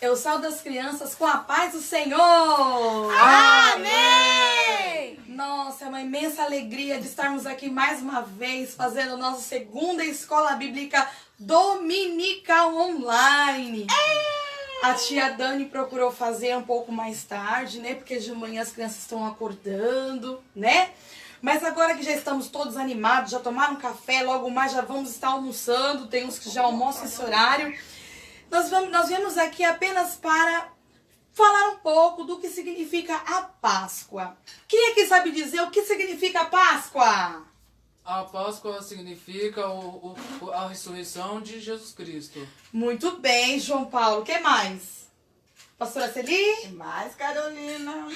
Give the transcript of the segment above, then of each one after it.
Eu saúdo as crianças com a paz do Senhor! Amém! Nossa, é uma imensa alegria de estarmos aqui mais uma vez fazendo a nossa segunda escola bíblica dominical online. A tia Dani procurou fazer um pouco mais tarde, né? Porque de manhã as crianças estão acordando, né? Mas agora que já estamos todos animados, já tomaram café, logo mais já vamos estar almoçando, tem uns que já almoçam esse horário. Nós viemos aqui apenas para falar um pouco do que significa a Páscoa. Quem aqui sabe dizer o que significa a Páscoa? A Páscoa significa a ressurreição de Jesus Cristo. Muito bem, João Paulo. O que mais? Pastora Celi? E mais, Carolina.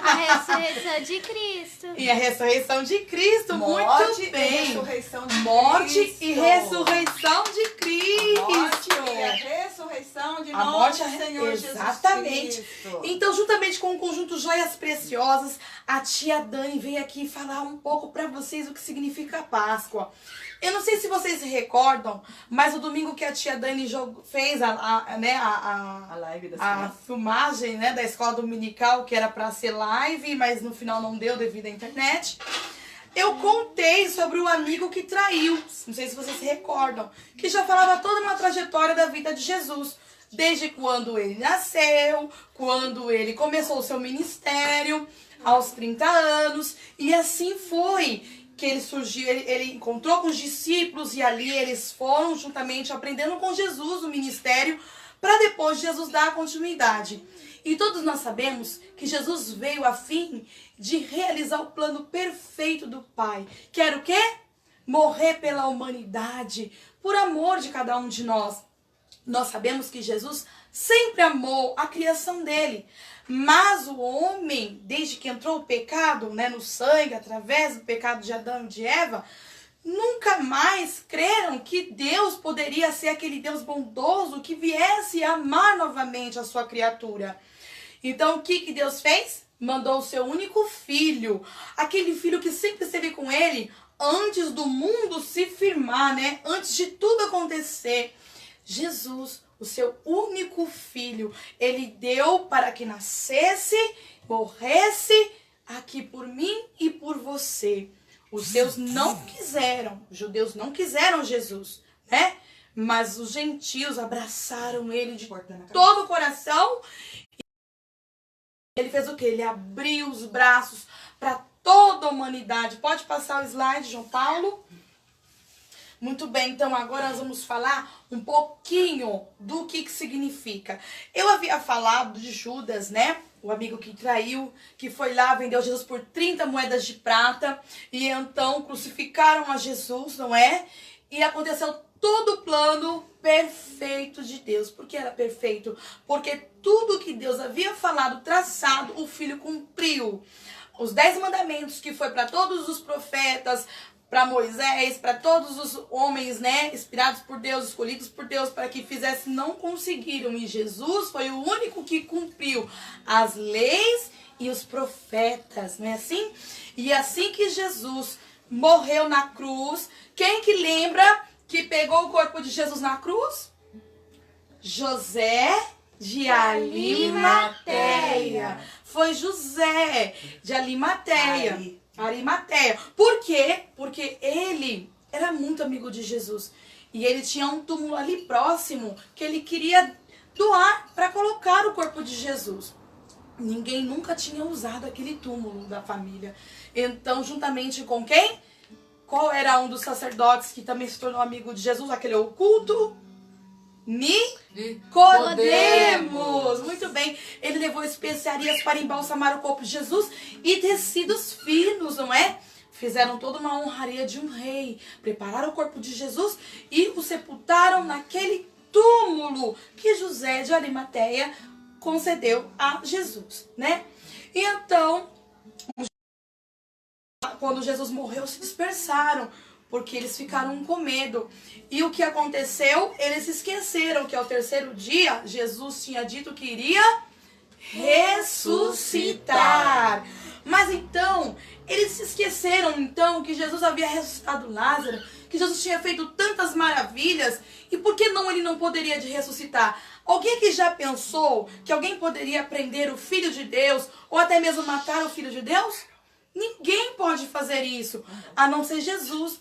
A ressurreição de Cristo. E a ressurreição de Cristo. Morte Muito bem. e ressurreição de Morte Cristo. e ressurreição de Cristo. Morte e a ressurreição de A morte, nosso Senhor exatamente. Jesus Cristo. Então, juntamente com o conjunto Joias Preciosas, a tia Dani veio aqui falar um pouco para vocês o que significa a Páscoa. Eu não sei se vocês se recordam, mas o domingo que a tia Dani fez A live das a crianças. filmagem, né, da escola dominical, que era para ser live, mas no final não deu devido à internet. Eu contei sobre o amigo que traiu, não sei se vocês se recordam, que já falava toda uma trajetória da vida de Jesus, desde quando ele nasceu, quando ele começou o seu ministério, aos 30 anos, e assim foi que ele surgiu, ele encontrou com os discípulos e ali eles foram juntamente aprendendo com Jesus o ministério, para depois Jesus dar a continuidade. E todos nós sabemos que Jesus veio a fim de realizar o plano perfeito do Pai. Que era o quê? Morrer pela humanidade, por amor de cada um de nós. Nós sabemos que Jesus sempre amou a criação dele. Mas o homem, desde que entrou o pecado, né, no sangue, através do pecado de Adão e de Eva, nunca mais creram que Deus poderia ser aquele Deus bondoso que viesse amar novamente a sua criatura. Então, o que Deus fez? Mandou o seu único filho, aquele filho que sempre esteve com ele antes do mundo se firmar, né? Antes de tudo acontecer. Jesus, o seu único filho, ele deu para que nascesse, morresse aqui por mim e por você. Os seus não quiseram, os judeus não quiseram Jesus, né? Mas os gentios abraçaram ele de todo o coração. Ele fez o quê? Ele abriu os braços para toda a humanidade. Pode passar o slide, João Paulo? Muito bem, então agora nós vamos falar um pouquinho do que significa. Eu havia falado de Judas, né? O amigo que traiu, que foi lá, vendeu Jesus por 30 moedas de prata. E então crucificaram a Jesus, não é? E aconteceu todo o plano perfeito de Deus. Por que era perfeito? Porque tudo que Deus havia falado, traçado, o Filho cumpriu. Os 10 mandamentos que foi para todos os profetas, para Moisés, para todos os homens, né, inspirados por Deus, escolhidos por Deus para que fizessem, não conseguiram. E Jesus foi o único que cumpriu as leis e os profetas, não é assim? E assim que Jesus morreu na cruz, quem que lembra que pegou o corpo de Jesus na cruz? José de Arimateia. Foi José de Arimateia. Por quê? Porque ele era muito amigo de Jesus. E ele tinha um túmulo ali próximo que ele queria doar para colocar o corpo de Jesus. Ninguém nunca tinha usado aquele túmulo da família. Então, juntamente com quem? Qual era um dos sacerdotes que também se tornou amigo de Jesus? Aquele oculto? Nicodemos. Muito bem. Ele levou especiarias para embalsamar o corpo de Jesus e tecidos finos, não é? Fizeram toda uma honraria de um rei. Prepararam o corpo de Jesus e o sepultaram naquele túmulo que José de Arimateia concedeu a Jesus, né? E então, quando Jesus morreu, se dispersaram, porque eles ficaram com medo. E o que aconteceu? Eles se esqueceram que ao terceiro dia, Jesus tinha dito que iria ressuscitar. Mas então, eles se esqueceram então que Jesus havia ressuscitado Lázaro, que Jesus tinha feito tantas maravilhas, e por que não ele não poderia ressuscitar? Alguém que já pensou que alguém poderia prender o Filho de Deus ou até mesmo matar o Filho de Deus? Ninguém pode fazer isso, a não ser Jesus.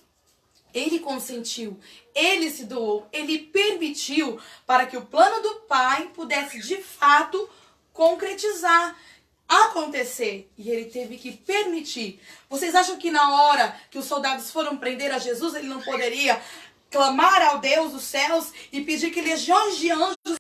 Ele consentiu, ele se doou, ele permitiu para que o plano do Pai pudesse de fato concretizar, acontecer. E ele teve que permitir. Vocês acham que na hora que os soldados foram prender a Jesus, ele não poderia clamar ao Deus dos céus e pedir que legiões de anjos?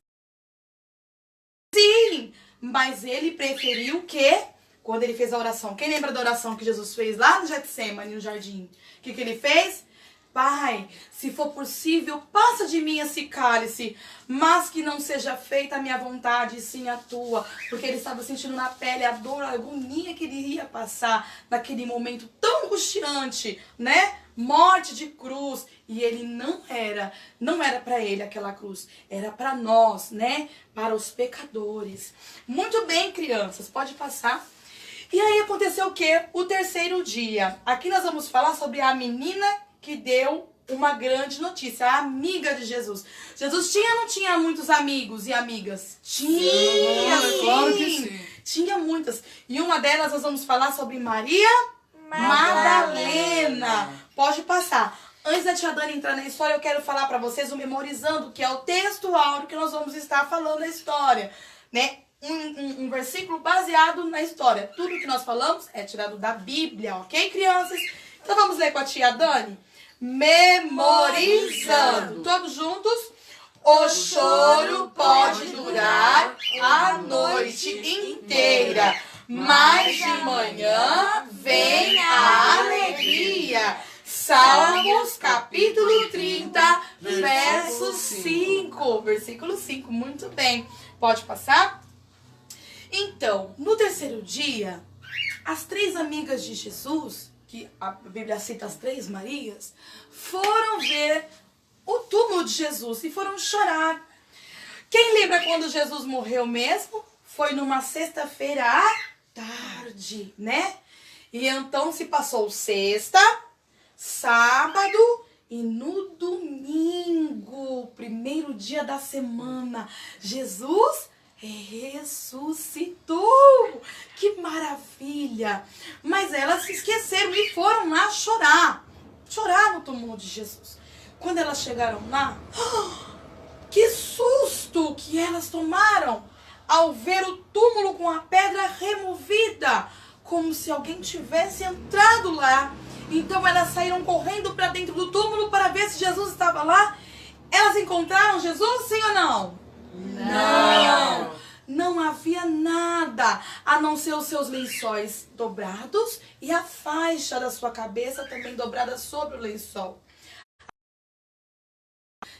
Sim, mas ele preferiu que, quando ele fez a oração, quem lembra da oração que Jesus fez lá no Getsêmani, no jardim? O que ele fez? Pai, se for possível, passa de mim esse cálice, mas que não seja feita a minha vontade, e sim a tua. Porque ele estava sentindo na pele a dor, a agonia que ele ia passar naquele momento tão angustiante, né? Morte de cruz. E ele não era para ele aquela cruz, era para nós, né? Para os pecadores. Muito bem, crianças, pode passar. E aí aconteceu o quê? O terceiro dia. Aqui nós vamos falar sobre a menina que deu uma grande notícia, a amiga de Jesus. Jesus tinha ou não tinha muitos amigos e amigas? Tinha, sim. Claro que sim. Tinha muitas. E uma delas nós vamos falar sobre Maria Madalena. Pode passar. Antes da tia Dani entrar na história, eu quero falar para vocês o memorizando, que é o texto áureo que nós vamos estar falando na história, né? Um versículo baseado na história. Tudo que nós falamos é tirado da Bíblia, ok, crianças? Então vamos ler com a tia Dani? Memorizando. Todos juntos? O choro pode durar a noite inteira, mas de manhã vem a alegria. Salmos capítulo 30, verso 5. Versículo 5, muito bem. Pode passar? Então, no terceiro dia, as três amigas de Jesus, que a Bíblia cita as três Marias, foram ver o túmulo de Jesus e foram chorar. Quem lembra quando Jesus morreu mesmo? Foi numa sexta-feira à tarde, né? E então se passou sexta, sábado e no domingo, primeiro dia da semana, Jesus ressuscitou. Que maravilha! Mas elas se esqueceram e foram lá chorar no túmulo de Jesus. Quando elas chegaram lá, que susto que elas tomaram ao ver o túmulo com a pedra removida, como se alguém tivesse entrado lá. Então elas saíram correndo para dentro do túmulo para ver se Jesus estava lá. Elas encontraram Jesus, sim ou não? Não! Não havia nada, a não ser os seus lençóis dobrados e a faixa da sua cabeça também dobrada sobre o lençol.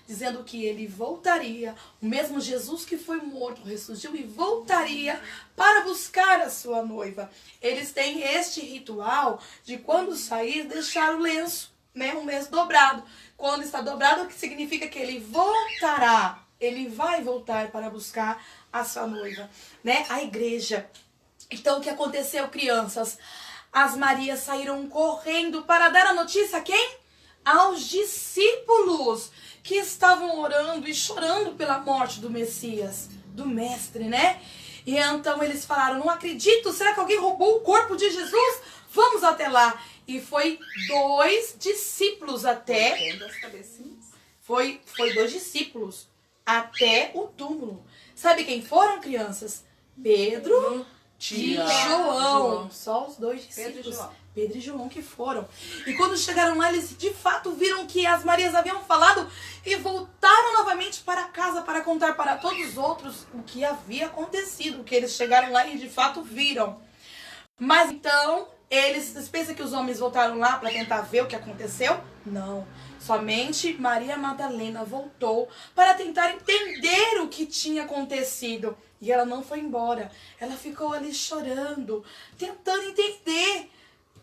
Dizendo que ele voltaria, o mesmo Jesus que foi morto, ressurgiu e voltaria para buscar a sua noiva. Eles têm este ritual de quando sair, deixar o lenço, né, um lenço dobrado. Quando está dobrado, o que significa que ele voltará. Ele vai voltar para buscar a sua noiva, né? A igreja. Então, o que aconteceu, crianças? As Marias saíram correndo para dar a notícia a quem? Aos discípulos que estavam orando e chorando pela morte do Messias, do Mestre, né? E então eles falaram, não acredito, será que alguém roubou o corpo de Jesus? Vamos até lá. E foi 2 discípulos até... Foi 2 discípulos até o túmulo. Sabe quem foram, crianças? Pedro e João. Só os 2 discípulos. Pedro e João que foram. E quando chegaram lá, eles de fato viram que as Marias haviam falado e voltaram novamente para casa para contar para todos os outros o que havia acontecido. Que eles chegaram lá e de fato viram. Mas então, vocês pensam que os homens voltaram lá para tentar ver o que aconteceu? Não. Somente Maria Madalena voltou para tentar entender o que tinha acontecido. E ela não foi embora. Ela ficou ali chorando, tentando entender.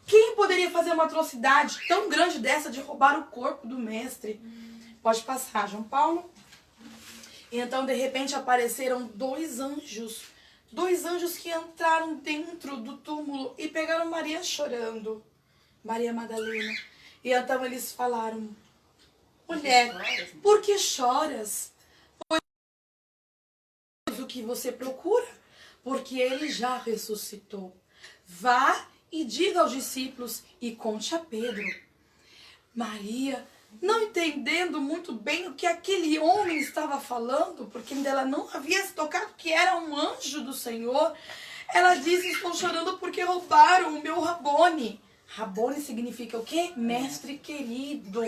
Quem poderia fazer uma atrocidade tão grande dessa de roubar o corpo do mestre? Pode passar, João Paulo. E então, de repente, apareceram 2 anjos. 2 anjos que entraram dentro do túmulo e pegaram Maria chorando. Maria Madalena. E então eles falaram, mulher, por que choras? que você procura, porque ele já ressuscitou. Vá e diga aos discípulos e conte a Pedro. Maria, não entendendo muito bem o que aquele homem estava falando, porque ainda ela não havia se tocado que era um anjo do Senhor, ela diz: estou chorando porque roubaram o meu Rabone. Rabone significa o quê? Mestre querido,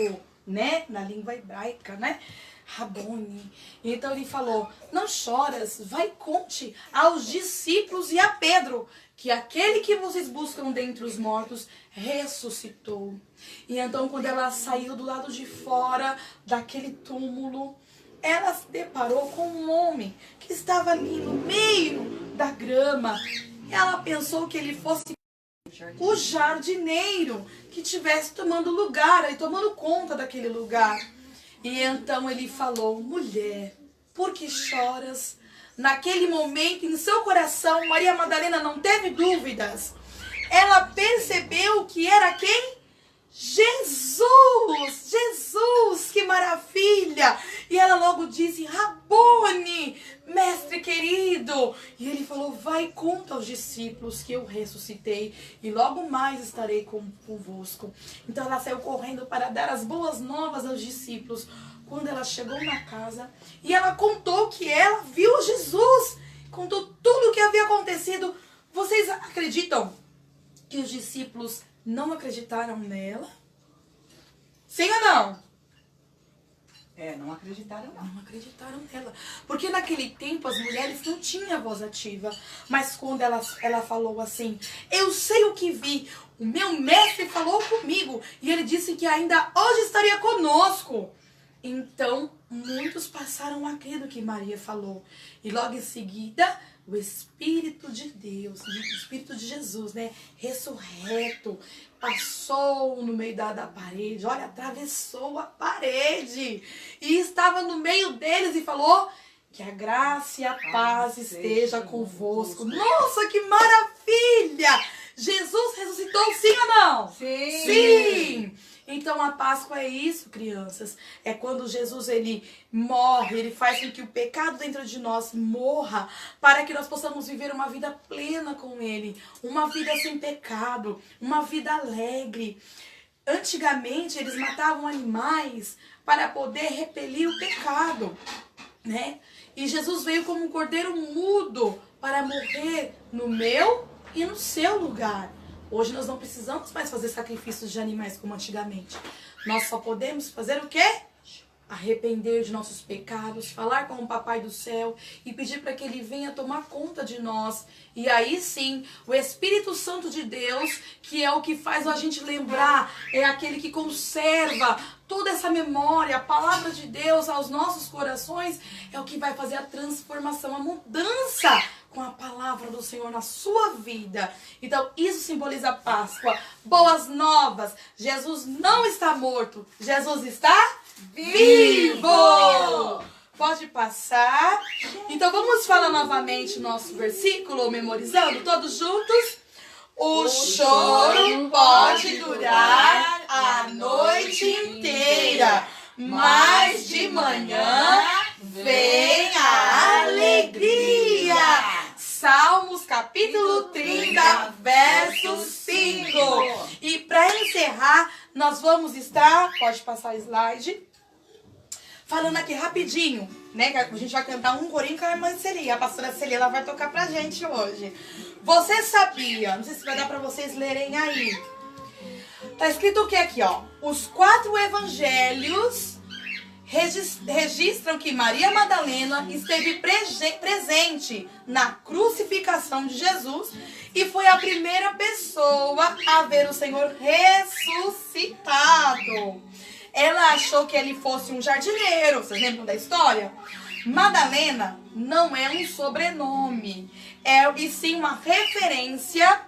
né? Na língua hebraica, né? Rabone. Então ele falou: não choras, vai, conte aos discípulos e a Pedro que aquele que vocês buscam dentre os mortos ressuscitou. E então, quando ela saiu do lado de fora daquele túmulo, ela se deparou com um homem que estava ali no meio da grama. Ela pensou que ele fosse o jardineiro que estivesse tomando lugar, e tomando conta daquele lugar. E então ele falou: mulher, por que choras? Naquele momento, em seu coração, Maria Madalena não teve dúvidas. Ela percebeu que era quem? Jesus! Jesus, que maravilha! E ela logo disse: Rabone, mestre querido! E ele falou: vai, conta aos discípulos que eu ressuscitei e logo mais estarei convosco. Então ela saiu correndo para dar as boas novas aos discípulos. Quando ela chegou na casa e ela contou que ela viu Jesus, contou tudo o que havia acontecido. Vocês acreditam que os discípulos não acreditaram nela? Sim ou não? Não acreditaram não. Não acreditaram nela. Porque naquele tempo as mulheres não tinham voz ativa. Mas quando ela falou assim: eu sei o que vi, o meu mestre falou comigo e ele disse que ainda hoje estaria conosco. Então, muitos passaram a crer no que Maria falou. E logo em seguida, o Espírito de Deus, o Espírito de Jesus, né? Ressurreto, passou no meio da parede. Olha, atravessou a parede. E estava no meio deles e falou: que a graça e a paz esteja convosco. Nossa, que maravilha! Jesus ressuscitou, sim ou não? Sim! Sim! Então a Páscoa é isso, crianças. É quando Jesus ele morre, ele faz com que o pecado dentro de nós morra, para que nós possamos viver uma vida plena com ele, uma vida sem pecado, uma vida alegre. Antigamente eles matavam animais para poder repelir o pecado, né? E Jesus veio como um cordeiro mudo para morrer no meu e no seu lugar. Hoje nós não precisamos mais fazer sacrifícios de animais como antigamente. Nós só podemos fazer o quê? Arrepender de nossos pecados, falar com o Papai do Céu e pedir para que Ele venha tomar conta de nós. E aí sim, o Espírito Santo de Deus, que é o que faz a gente lembrar, é aquele que conserva toda essa memória, a palavra de Deus aos nossos corações, é o que vai fazer a transformação, a mudança com a palavra do Senhor na sua vida. Então isso simboliza a Páscoa. Boas novas, Jesus não está morto, Jesus está vivo! Pode passar. Então vamos falar novamente o nosso versículo, memorizando todos juntos. O choro pode durar a noite inteira, mas de manhã vem a alegria. Salmos capítulo 30, verso 5. E para encerrar, nós vamos estar, pode passar o slide, falando aqui rapidinho, né? Que a gente vai cantar um corinho com a irmã Celi. A pastora Celi, ela vai tocar pra gente hoje. Você sabia, não sei se vai dar pra vocês lerem aí. Tá escrito o que aqui, ó? Os 4 evangelhos registram que Maria Madalena esteve presente na crucificação de Jesus e foi a primeira pessoa a ver o Senhor ressuscitado. Ela achou que ele fosse um jardineiro. Vocês lembram da história? Madalena não é um sobrenome, e sim uma referência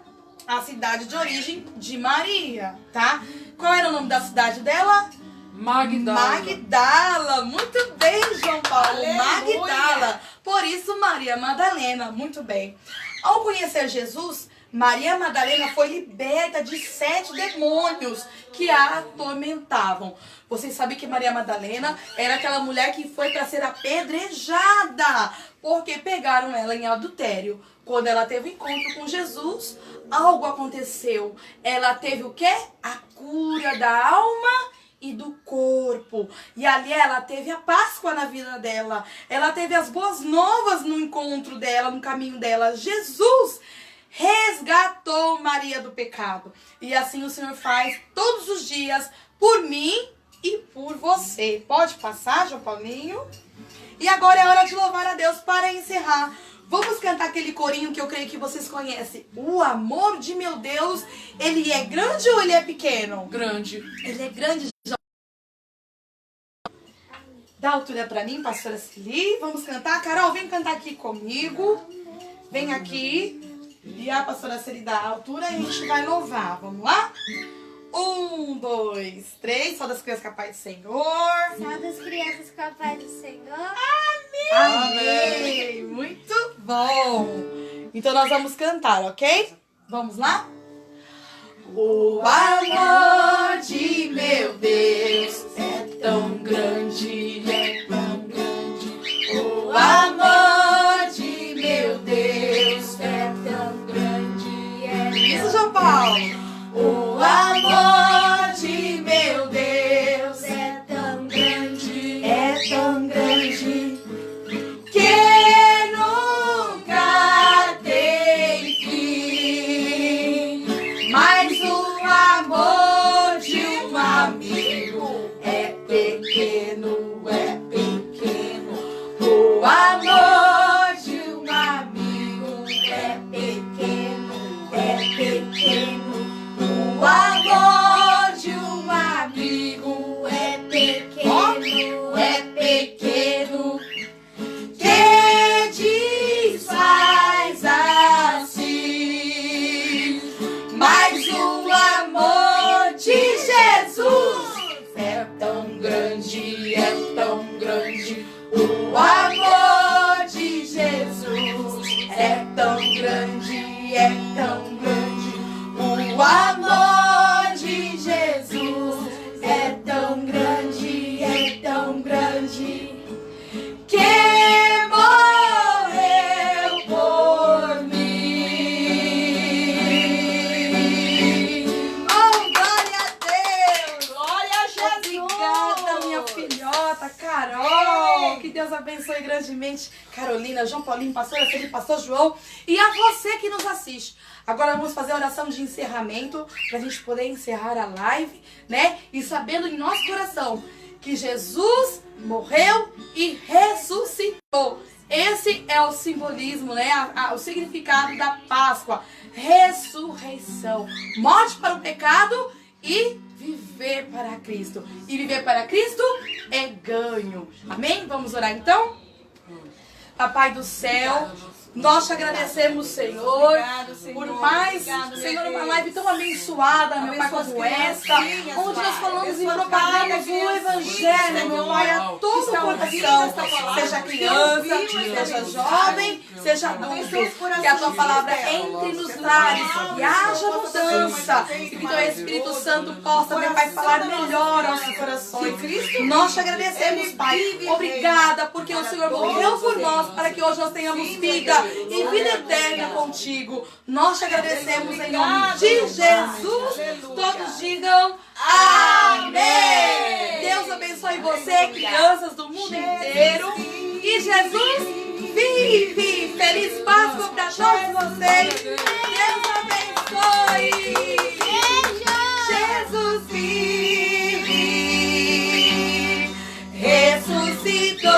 à cidade de origem de Maria, tá? Qual era o nome da cidade dela? Magdala. Muito bem, João Paulo. Aleluia. Magdala. Por isso, Maria Madalena. Muito bem. Ao conhecer Jesus, Maria Madalena foi liberta de 7 demônios que a atormentavam. Vocês sabem que Maria Madalena era aquela mulher que foi para ser apedrejada, porque pegaram ela em adultério. Quando ela teve um encontro com Jesus, algo aconteceu. Ela teve o quê? A cura da alma e do corpo. E ali ela teve a Páscoa na vida dela. Ela teve as boas novas no encontro dela, no caminho dela. Jesus resgatou Maria do pecado. E assim o Senhor faz todos os dias por mim e por você. Pode passar, João Paulinho? E agora é hora de louvar a Deus para encerrar. Vamos cantar aquele corinho que eu creio que vocês conhecem. O amor de meu Deus, ele é grande ou ele é pequeno? Grande. Ele é grande. Dá altura pra mim, pastora Celi. Vamos cantar. Carol, vem cantar aqui comigo. Vem aqui. E a pastora Celi dá a altura e a gente vai louvar. Vamos lá? 1, 2, 3. Só das crianças capazes do Senhor. Só das crianças com a paz do Senhor. Amém! Muito bom! Então nós vamos cantar, ok? Vamos lá? O amor de meu Deus é tão grande, é tão grande. O amor de meu Deus é tão grande, é tão Isso, João Paulo! O amor de meu Deus é tão grande, que nunca tem fim. Mas o amor de um amigo é pequeno, é pequeno. O amor de um amigo é pequeno, é pequeno. O amor de um amigo é pequeno, é pequeno. Que desfaz assim. Mas o amor de Jesus é tão grande, é tão grande. O amor de Jesus é tão grande, é tão grande. O amor de Jesus é tão grande, que morreu por mim. Oh, glória a Deus! Glória a Jesus! Obrigada, minha filhota, Carol! Que Deus abençoe grandemente Carolina, João Paulinho, pastora Felipe, pastor João e a você que nos assiste. Agora vamos fazer a oração de encerramento para a gente poder encerrar a live, né? E sabendo em nosso coração que Jesus morreu e ressuscitou. Esse é o simbolismo, né? O significado da Páscoa. Ressurreição. Morte para o pecado e viver para Cristo. E viver para Cristo é ganho. Amém? Vamos orar então? Papai do céu, nós te agradecemos, Senhor, Obrigado, Senhor. por mais, Obrigado, Senhor, meu uma Deus. live tão abençoada, meu Pai, Abençoa as como esta, criancinhas, onde nós Pai. falamos e Abençoa propagamos cada o criancinha, Evangelho, meu Pai, a Senhor, todo o que coração, estão ouvindo esta palavra, seja que criança, ouviu esta seja mensagem, jovem, seja Abençoa os adulto, corações que a tua palavra dela. entre nos Que lares, essa que haja palavra mudança, possa e que ser teu Espírito Santo possa, meu Pai, falar melhor aos nossos corações. Nós te agradecemos, Pai. Obrigada, porque o Senhor morreu por nós, para que hoje nós tenhamos vida e vida eterna contigo. Nós te agradecemos em nome de Jesus. Todos digam amém. Deus abençoe você, crianças do mundo inteiro. E Jesus vive. Feliz Páscoa para todos vocês. Deus abençoe. Jesus vive. Ressuscitou.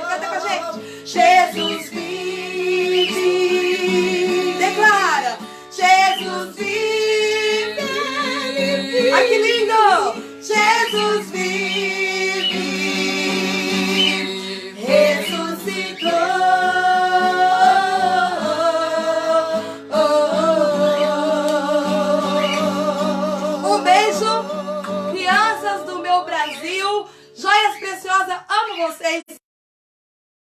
Canta com a gente. Jesus vive. Declara. Jesus vive. Ai, que lindo. Jesus vive. Ressuscitou. Oh, oh,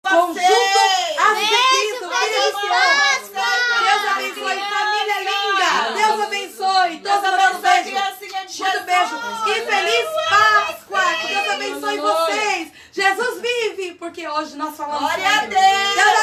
Conjunto Cristo. feliz Páscoa! Deus abençoe, família linda. Deus abençoe. Todos mandando beijo. Muito beijo. E feliz Páscoa. Que Deus abençoe vocês. Jesus vive, porque hoje nós falamos. Glória a sobre ele. Deus. Deus